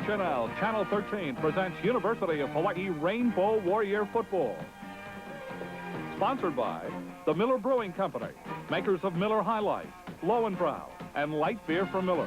Chanel, Channel 13 presents University of Hawaii Rainbow Warrior Football. Sponsored by the Miller Brewing Company, makers of Miller High Life, Lowenbrow, and light beer from Miller.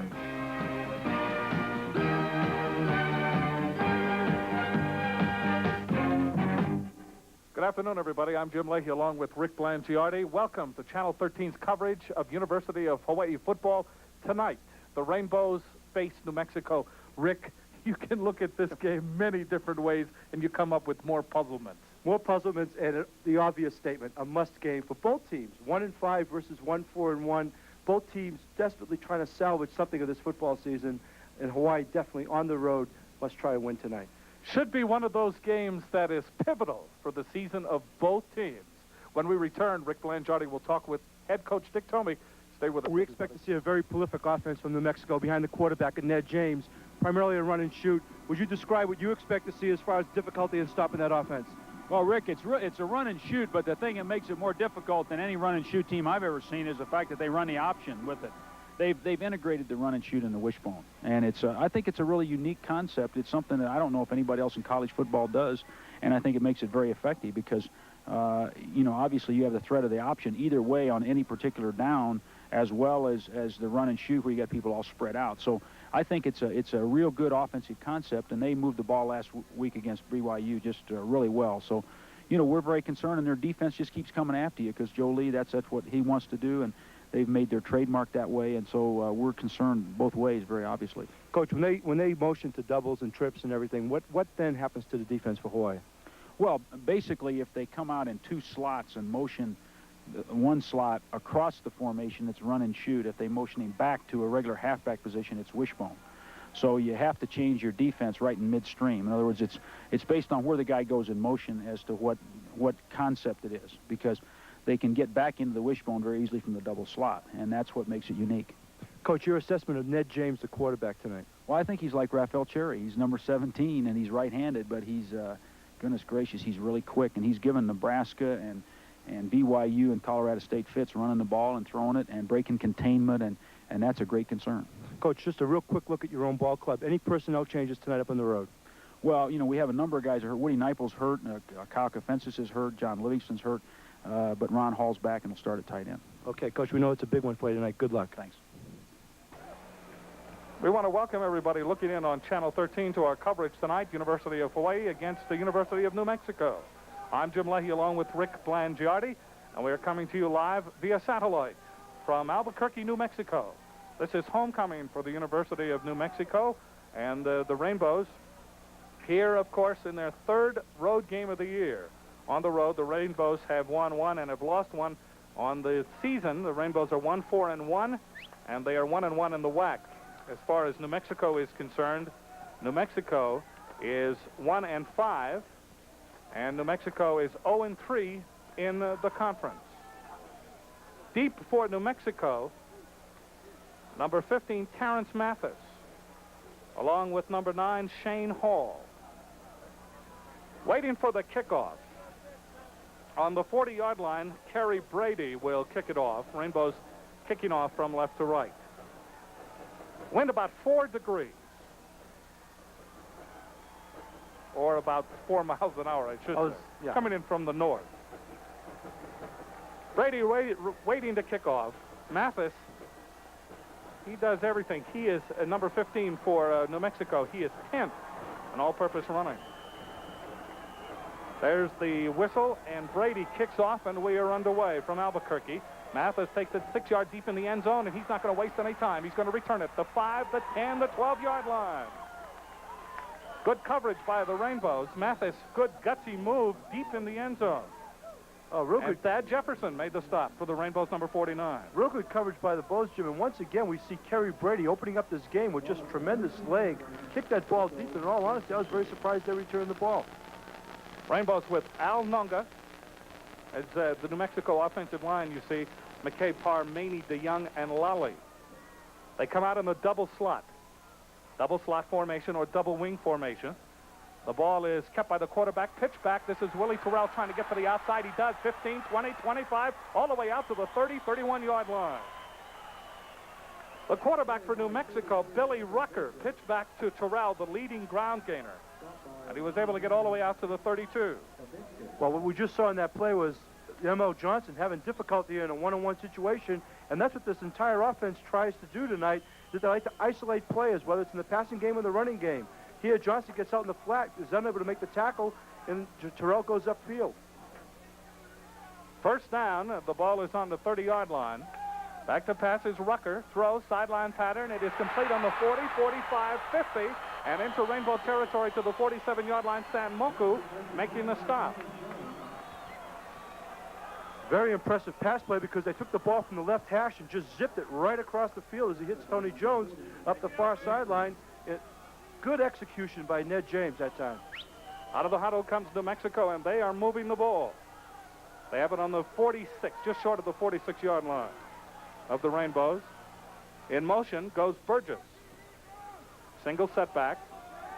Good afternoon, everybody. I'm Jim Leahy along with Rick Blangiardi. Welcome to Channel 13's coverage of University of Hawaii football. Tonight, the Rainbows face New Mexico. Rick, you can look at this game many different ways, and you come up with more puzzlements. More puzzlements and the obvious statement, a must game for both teams. 1-5 versus 1-4-1. Both teams desperately trying to salvage something of this football season. And Hawaii definitely on the road must try to win tonight. Should be one of those games that is pivotal for the season of both teams. When we return, Rick Blangiardi will talk with head coach Dick Tomey. Stay with us. We expect to see a very prolific offense from New Mexico behind the quarterback and Ned James, primarily a run and shoot. Would you describe what you expect to see as far as difficulty in stopping that offense? Well, Rick, it's a run and shoot, but the thing that makes it more difficult than any run and shoot team I've ever seen is the fact that they run the option with it. They've integrated the run and shoot in the wishbone, and I think it's a really unique concept. It's something that I don't know if anybody else in college football does, and I think it makes it very effective because, obviously you have the threat of the option either way on any particular down, as well as the run and shoot where you got people all spread out. So I think it's a real good offensive concept, and they moved the ball last week against BYU just really well. So, we're very concerned, and their defense just keeps coming after you because Joe Lee, that's what he wants to do, and they've made their trademark that way, and so we're concerned both ways, very obviously. Coach, when they motion to doubles and trips and everything, what then happens to the defense for Hawaii? Well, basically, if they come out in two slots and motion one slot across the formation, it's run and shoot. If they motion him back to a regular halfback position, it's wishbone. So you have to change your defense right in midstream. In other words, it's based on where the guy goes in motion as to what concept it is, because they can get back into the wishbone very easily from the double slot, and that's what makes it unique. Coach, your assessment of Ned James, the quarterback tonight? Well, I think he's like Rafael Cherry. He's number 17, and he's right-handed, but he's, goodness gracious, he's really quick, and he's given Nebraska and BYU and Colorado State fits running the ball and throwing it and breaking containment, and that's a great concern. Coach, just a real quick look at your own ball club. Any personnel changes tonight up on the road? Well, we have a number of guys hurt. Woody Neipel's hurt, Kyle Kafensis is hurt, John Livingston's hurt, but Ron Hall's back and will start at tight end. Okay, Coach, we know it's a big one for you tonight. Good luck. Thanks. We want to welcome everybody looking in on Channel 13 to our coverage tonight, University of Hawaii against the University of New Mexico. I'm Jim Leahy along with Rick Blangiardi, and we are coming to you live via satellite from Albuquerque, New Mexico. This is homecoming for the University of New Mexico, and the Rainbows here, of course, in their third road game of the year. On the road, the Rainbows have won one and have lost one on the season. The Rainbows are 1-4-1, and they are 1-1 in the WAC. As far as New Mexico is concerned, New Mexico is 1-5, and New Mexico is 0-3 in the conference. Deep for New Mexico, number 15, Terrence Mathis, along with number 9, Shane Hall. Waiting for the kickoff. On the 40-yard line, Kerry Brady will kick it off. Rainbows kicking off from left to right. Wind about 4 degrees, or about 4 miles an hour, I should say, yeah. Coming in from the north. Brady waiting to kick off. Mathis, he does everything. He is number 15 for New Mexico. He is 10th in all-purpose running. There's the whistle, and Brady kicks off, and we are underway from Albuquerque. Mathis takes it 6 yards deep in the end zone, and he's not going to waste any time. He's going to return it the 5, the 10, the 12-yard line. Good coverage by the Rainbows. Mathis, good gutsy move deep in the end zone. Oh, real good. Thad Jefferson made the stop for the Rainbows, number 49. Real good coverage by the Bows, Jim. And once again, we see Kerry Brady opening up this game with just tremendous leg. Kicked that ball deep, and in all honesty, I was very surprised they returned the ball. Rainbows with Al Nunga as the New Mexico offensive line, you see McKay, Parr, Maney, DeYoung, and Lally. They come out in the double slot formation or double wing formation. The ball is kept by the quarterback. Pitch back. This is Willie Terrell trying to get to the outside. He does. 15, 20, 25, all the way out to the 30, 31-yard line. The quarterback for New Mexico, Billy Rucker, pitched back to Terrell, the leading ground gainer. And he was able to get all the way out to the 32. Well, what we just saw in that play was M.O. Johnson having difficulty in a one-on-one situation, and that's what this entire offense tries to do tonight, is they like to isolate players, whether it's in the passing game or the running game. Here, Johnson gets out in the flat, is unable to make the tackle, and Terrell goes upfield. First down, the ball is on the 30-yard line. Back to pass is Rucker. Throws, sideline pattern. It is complete on the 40, 45, 50, and into Rainbow territory to the 47-yard line. Stan Moku making the stop. Very impressive pass play because they took the ball from the left hash and just zipped it right across the field as he hits Tony Jones up the far sideline. Good execution by Ned James that time. Out of the huddle comes New Mexico, and they are moving the ball. They have it on the 46, just short of the 46-yard line of the Rainbows. In motion goes Burgess. Single setback.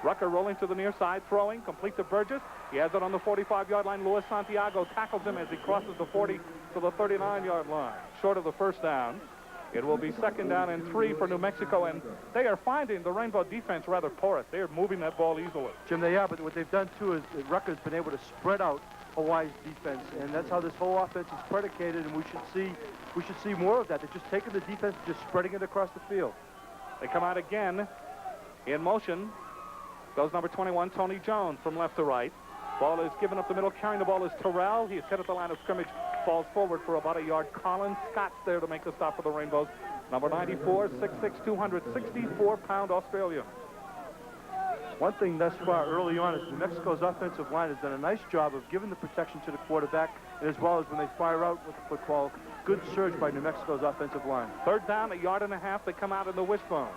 Rucker rolling to the near side, throwing, complete to Burgess. He has it on the 45-yard line. Luis Santiago tackles him as he crosses the 40 to the 39-yard line. Short of the first down. It will be second down and 3 for New Mexico, and they are finding the Rainbow defense rather porous. They are moving that ball easily. Jim, they are, but what they've done, too, is Rucker's been able to spread out Hawaii's defense, and that's how this whole offense is predicated, and we should see more of that. They're just taking the defense and just spreading it across the field. They come out again. In motion goes number 21, Tony Jones, from left to right. Ball is given up the middle. Carrying the ball is Terrell. He is hit at the line of scrimmage. Falls forward for about a yard. Colin Scott's there to make the stop for the Rainbows. Number 94, 6'6", 264-pound Australian. One thing thus far early on is New Mexico's offensive line has done a nice job of giving the protection to the quarterback, and as well as when they fire out with the football, good surge by New Mexico's offensive line. Third down, a yard and a half. They come out in the wishbone.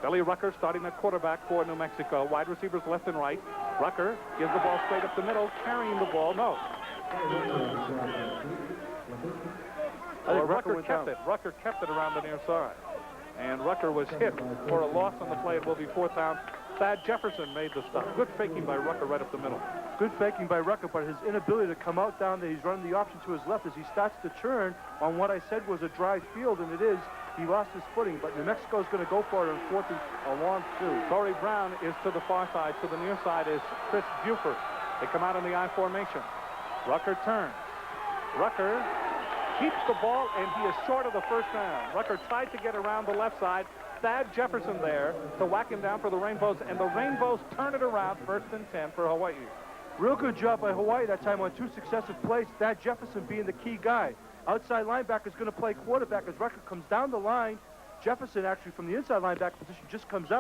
Billy Rucker starting at quarterback for New Mexico. Wide receivers left and right. Rucker gives the ball straight up the middle, carrying the ball. No. Rucker kept it. Rucker kept it around the near side. And Rucker was hit for a loss on the play. It will be fourth down. Thad Jefferson made the stop. Good faking by Rucker right up the middle. Good faking by Rucker, but his inability to come out down there, he's running the option to his left as he starts to turn on what I said was a dry field, and it is. He lost his footing, but New Mexico's going to go for it on fourth and a long 2. Corey Brown is to the far side. To the near side is Chris Buford. They come out in the I formation. Rucker turns. Rucker keeps the ball, and he is short of the first down. Rucker tried to get around the left side. Thad Jefferson there to whack him down for the Rainbows, and the Rainbows turn it around. First and 10 for Hawaii. Real good job by Hawaii that time on 2 successive plays. Thad Jefferson being the key guy. Outside linebacker is going to play quarterback as Rucker comes down the line. Jefferson, actually, from the inside linebacker position, just comes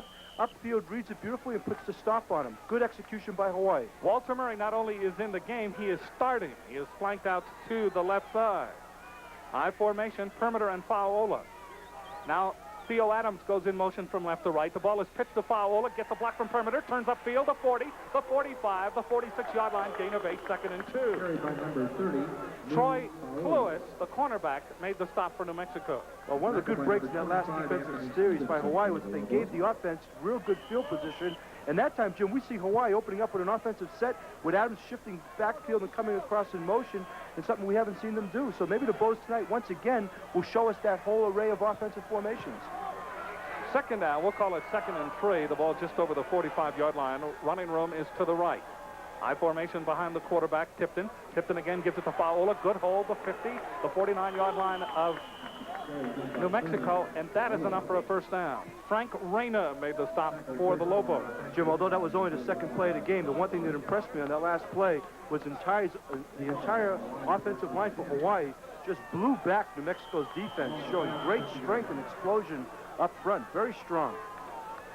upfield, reads it beautifully, and puts the stop on him. Good execution by Hawaii. Walter Murray not only is in the game, he is starting. He is flanked out to the left side. I formation, perimeter, and Fa'aola. Now, Theo Adams goes in motion from left to right. The ball is pitched to Fa'aola, gets a block from perimeter, turns upfield, the 40, the 45, the 46-yard line, gain of 8, second and 2. Carried by number 30. Troy Cluis, the cornerback, made the stop for New Mexico. Well, one of the good breaks in that last defensive series by Hawaii was that they gave the offense real good field position. And that time, Jim, we see Hawaii opening up with an offensive set with Adams shifting backfield and coming across in motion, and something we haven't seen them do. So maybe the Bows tonight, once again, will show us that whole array of offensive formations. Second down, we'll call it second and 3. The ball just over the 45-yard line. Running room is to the right. I formation behind the quarterback, Tipton. Tipton again gives it to Fa'aola. Good hold, the 50, the 49-yard line of New Mexico, and that is enough for a first down. Frank Reyna made the stop for the Lobos. Jim, although that was only the second play of the game, the one thing that impressed me on that last play was the entire offensive line for Hawaii just blew back New Mexico's defense, showing great strength and explosion up front. Very strong.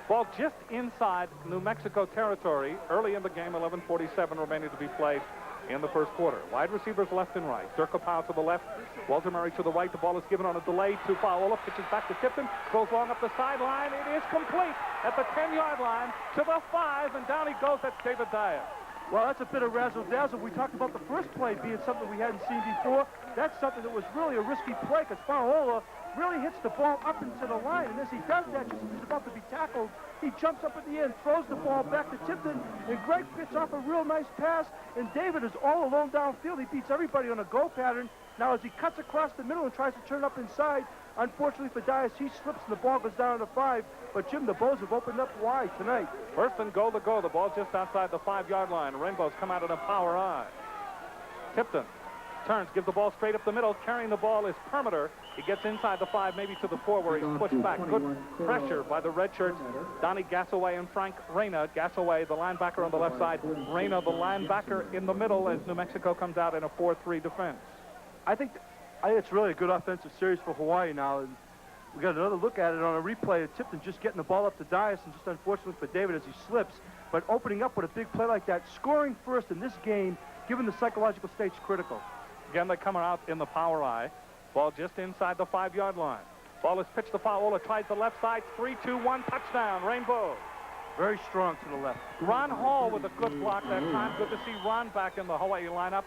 Ball just inside New Mexico territory. Early in the game, 11:47 remaining to be played in the first quarter. Wide receivers left and right. Dirk Powell to the left. Walter Murray to the right. The ball is given on a delay to Fa'aola. Pitches back to Tipton. Throws long up the sideline. It is complete at the 10-yard line to the 5, and down he goes. That's David Dyer. Well, that's a bit of razzle-dazzle. We talked about the first play being something we hadn't seen before. That's something that was really a risky play because Fa'aola really hits the ball up into the line. And as he does that, just as he's about to be tackled, he jumps up at the end, throws the ball back to Tipton, and Greg picks off a real nice pass, and David is all alone downfield. He beats everybody on a go pattern. Now, as he cuts across the middle and tries to turn up inside, Unfortunately for Dias, he slips and the ball goes down to 5. But, Jim, the Bows have opened up wide tonight. First and goal to go. The ball just outside the 5-yard line. Rainbows come out in a power I. Tipton turns, gives the ball straight up the middle. Carrying the ball is Permeter. He gets inside the 5, maybe to the 4, where he's pushed back. Good pressure by the red shirts, Donnie Gassaway and Frank Reyna. Gassaway, the linebacker on the left side. Reyna, the linebacker in the middle, as New Mexico comes out in a 4-3 defense. I think it's really a good offensive series for Hawaii now. And we got another look at it on a replay of Tipton just getting the ball up to Dias, and just unfortunately for David as he slips. But opening up with a big play like that, scoring first in this game, given the psychological state's critical. Again, they come out in the power I. Ball just inside the 5-yard line. Ball is pitched to Fa'aola, tries the left side. 3-2-1, touchdown, Rainbow. Very strong to the left. Ron Hall with a good block that time. Good to see Ron back in the Hawaii lineup,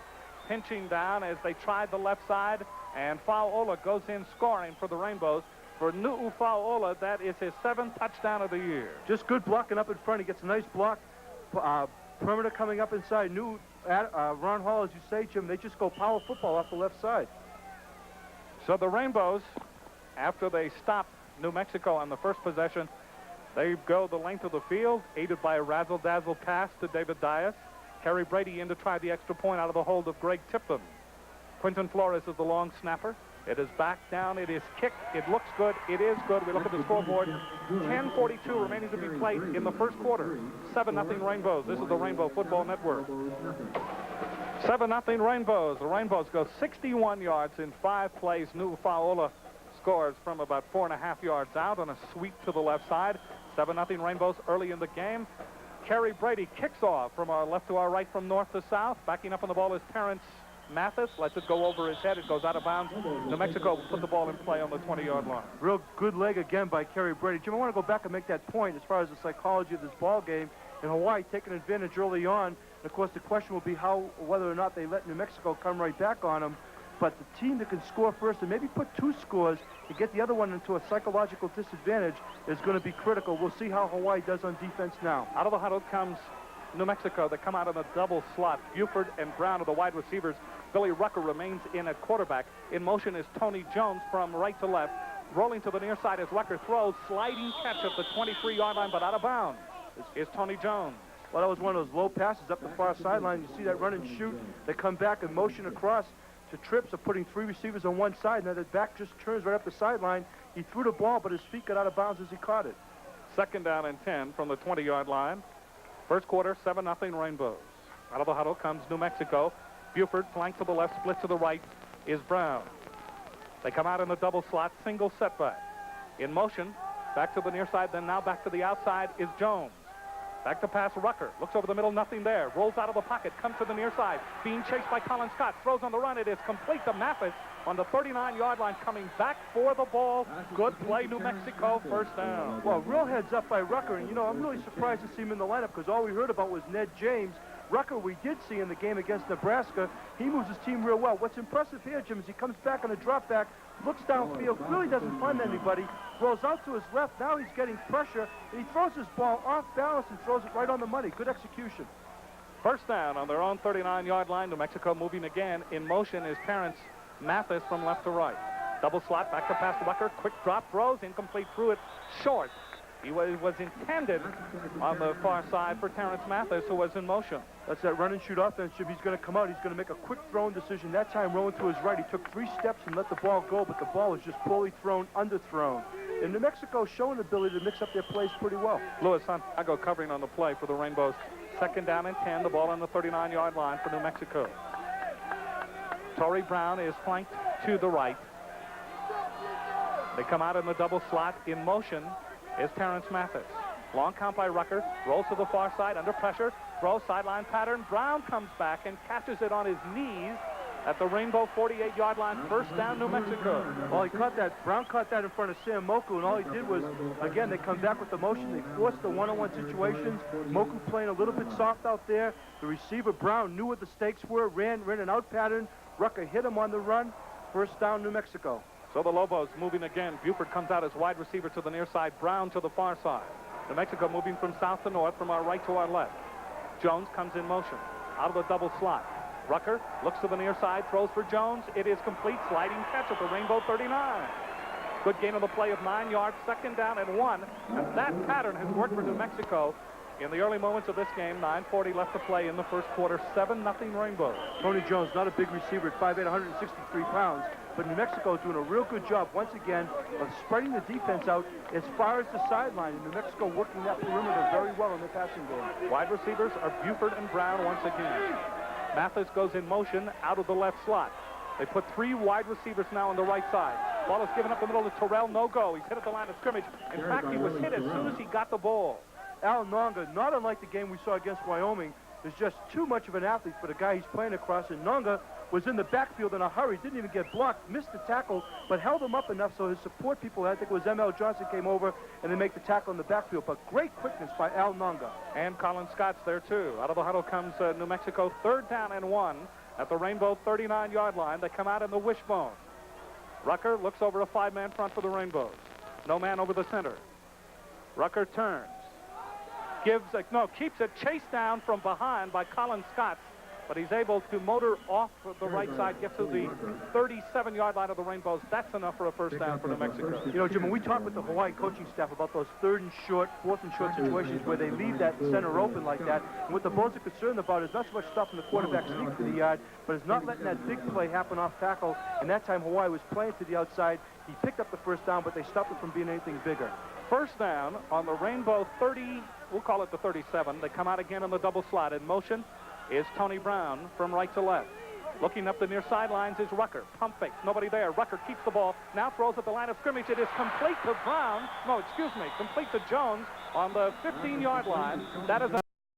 pinching down as they tried the left side. And Fa'aola goes in scoring for the Rainbows. For Nu'u Fa'aola, that is his 7th touchdown of the year. Just good blocking up in front. He gets a nice block. Perimeter coming up inside. Ron Hall, as you say, Jim, they just go power football off the left side. So the Rainbows, after they stop New Mexico on the first possession, they go the length of the field, aided by a razzle-dazzle pass to David Dias. Kerry Brady in to try the extra point out of the hold of Greg Tipton. Quinton Flores is the long snapper. It is back down. It is kicked. It looks good. It is good. We look at the scoreboard. 10:42 remaining to be played in the first quarter. 7-0 Rainbows. This is the Rainbow Football Network. 7-0 Rainbows. The Rainbows go 61 yards in 5 plays. Nu'u Fa'aola scores from about 4.5 yards out on a sweep to the left side. 7-0 Rainbows early in the game. Kerry Brady kicks off from our left to our right, from north to south. Backing up on the ball is Terrence Mathis. Lets it go over his head. It goes out of bounds. New Mexico will put the ball in play on the 20-yard line. Real good leg again by Kerry Brady. Jim, I want to go back and make that point as far as the psychology of this ball game. In Hawaii, taking advantage early on. And of course, the question will be whether or not they let New Mexico come right back on them. But the team that can score first and maybe put 2 scores and get the other one into a psychological disadvantage is going to be critical. We'll see how Hawaii does on defense now. Out of the huddle comes New Mexico. They come out in a double slot. Buford and Brown are the wide receivers. Billy Rucker remains in at quarterback. In motion is Tony Jones from right to left. Rolling to the near side as Rucker throws. Sliding catch at the 23-yard line, but out of bounds is Tony Jones. Well, that was one of those low passes up the far sideline. You see that run and shoot. They come back and motion across to trips of putting 3 receivers on one side, and then the back just turns right up the sideline. He threw the ball, but his feet got out of bounds as he caught it. 2nd down and 10 from the 20-yard line. First quarter, 7-0 Rainbows. Out of the huddle comes New Mexico. Buford, flank to the left, split to the right, is Brown. They come out in the double slot, single setback. In motion, back to the near side, then now back to the outside is Jones. Back to pass, Rucker. Looks over the middle, nothing there. Rolls out of the pocket, comes to the near side. Being chased by Colin Scott. Throws on the run. It is complete to Mathis on the 39-yard line, coming back for the ball. Good play, New Mexico, first down. Well, real heads up by Rucker. And, you know, I'm really surprised to see him in the lineup because all we heard about was Ned James. Rucker, we did see in the game against Nebraska. He moves his team real well. What's impressive here, Jim, is he comes back on a drop back, looks downfield, really doesn't find anybody, rolls out to his left. Now he's getting pressure, and he throws his ball off balance and throws it right on the money. Good execution. First down on their own 39-yard line. New Mexico moving again. In motion is Terrence Mathis from left to right. Double slot, back to pass Rucker. Quick drop, throws, incomplete, threw it short. He was intended on the far side for Terrence Mathis, who was in motion. That's that run and shoot offense. If he's going to come out, he's going to make a quick throwing decision. That time, rolling to his right, he took 3 steps and let the ball go, but the ball was just poorly thrown, underthrown. And New Mexico showing the ability to mix up their plays pretty well. Luis Santiago covering on the play for the Rainbows. 2nd down and 10, the ball on the 39-yard line for New Mexico. Torrey Brown is flanked to the right. They come out in the double slot. In motion is Terrence Mathis. Long count by Rucker. Rolls to the far side under pressure. Throws sideline pattern. Brown comes back and catches it on his knees at the Rainbow 48-yard line. First down, New Mexico. Well, he caught that. Brown caught that in front of Sam Moku, and all he did was, again, they come back with the motion. They forced the one-on-one situations. Moku playing a little bit soft out there. The receiver, Brown, knew what the stakes were, ran an out pattern. Rucker hit him on the run. First down, New Mexico. So the Lobos moving again. Buford comes out as wide receiver to the near side. Brown to the far side. New Mexico moving from south to north, from our right to our left. Jones comes in motion. Out of the double slot. Rucker looks to the near side, throws for Jones. It is complete. Sliding catch at the Rainbow 39. Good gain on the play of 9 yards, 2nd down and 1. And that pattern has worked for New Mexico in the early moments of this game. 9:40 left to play in the first quarter. 7-0 Rainbows. Tony Jones, not a big receiver at 5'8", 163 pounds, but New Mexico is doing a real good job once again of spreading the defense out as far as the sideline. And New Mexico working that perimeter very well in the passing game. Wide receivers are Buford and Brown once again. Mathis goes in motion out of the left slot. They put 3 wide receivers now on the right side. Ball is given up the middle to Terrell. No go. He's hit at the line of scrimmage. In fact, he was hit as soon as he got the ball. Al Nonga, not unlike the game we saw against Wyoming, is just too much of an athlete for the guy he's playing across. And Nonga was in the backfield in a hurry, didn't even get blocked, missed the tackle, but held him up enough so his support people, I think it was M.L. Johnson, came over and they make the tackle in the backfield. But great quickness by Al Nonga. And Colin Scott's there, too. Out of the huddle comes New Mexico, 3rd down and 1 at the Rainbow 39-yard line. They come out in the wishbone. Rucker looks over a 5-man front for the Rainbows. No man over the center. Rucker turns. Keeps it chased down from behind by Colin Scott, but he's able to motor off the right side, get to the 37-yard line of the Rainbows. That's enough for a first down for New Mexico. You know, Jim, when we talk with the Hawaii coaching staff about those 3rd and short, 4th and short situations where they leave that center open like that, and what the Bulls are concerned about is not so much stopping the quarterback sneak for the yard, but is not letting that big play happen off tackle. And that time Hawaii was playing to the outside. He picked up the first down, but they stopped it from being anything bigger. First down on the Rainbow 30, we'll call it the 37. They come out again on the double slot. In motion is Tony Brown from right to left. Looking up the near sidelines is Rucker. Pump fake. Nobody there. Rucker keeps the ball. Now throws at the line of scrimmage. It is complete to Brown. Complete to Jones on the 15-yard line. That is